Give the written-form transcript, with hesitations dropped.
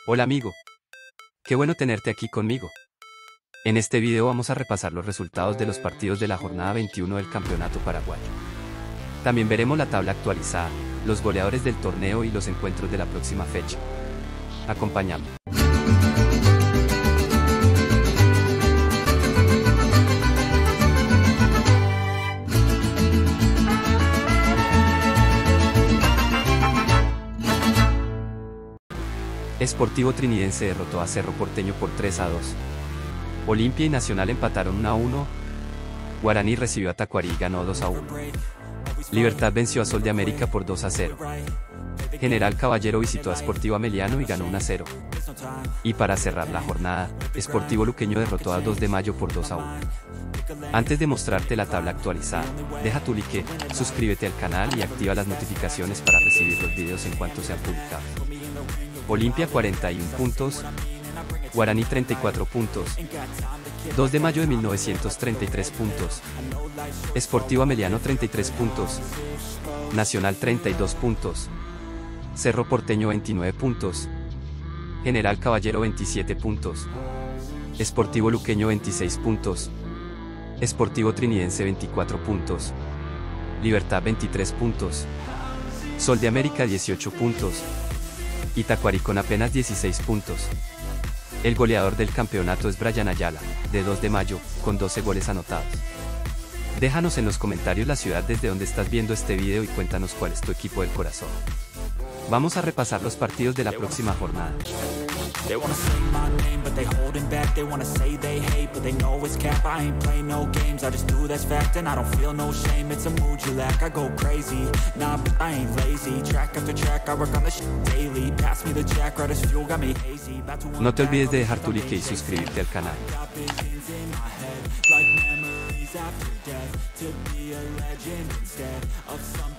Hola amigo, qué bueno tenerte aquí conmigo. En este video vamos a repasar los resultados de los partidos de la jornada 21 del Campeonato Paraguayo. También veremos la tabla actualizada, los goleadores del torneo y los encuentros de la próxima fecha. Acompáñame. Sportivo Trinidense derrotó a Cerro Porteño por 3-2. Olimpia y Nacional empataron 1-1. Guaraní recibió a Tacuarí y ganó 2-1. Libertad venció a Sol de América por 2-0. General Caballero visitó a Sportivo Ameliano y ganó 1-0. Y para cerrar la jornada, Sportivo Luqueño derrotó a 2 de Mayo por 2-1. Antes de mostrarte la tabla actualizada, deja tu like, suscríbete al canal y activa las notificaciones para recibir los videos en cuanto sean publicados. Olimpia 41 puntos, Guaraní 34 puntos, 2 de Mayo de 1933 puntos, Sportivo Ameliano 33 puntos, Nacional 32 puntos, Cerro Porteño 29 puntos, General Caballero 27 puntos, Sportivo Luqueño 26 puntos, Sportivo Trinidense 24 puntos, Libertad 23 puntos, Sol de América 18 puntos, y Tacuarí con apenas 16 puntos. El goleador del campeonato es Brian Ayala, de 2 de Mayo, con 12 goles anotados. Déjanos en los comentarios la ciudad desde donde estás viendo este video y cuéntanos cuál es tu equipo del corazón. Vamos a repasar los partidos de la próxima jornada. They wanna say my name, but they holding back. They wanna say they hate, but they know it's cap. I ain't play no games, I just do that's fact. And I don't feel no shame, it's a mood you lack. I go crazy, nah, but I ain't lazy. Track after track, I work on the shit daily. Pass me the jack, right as fuel, got me hazy. No te olvides de dejar tu like y suscribirte al canal.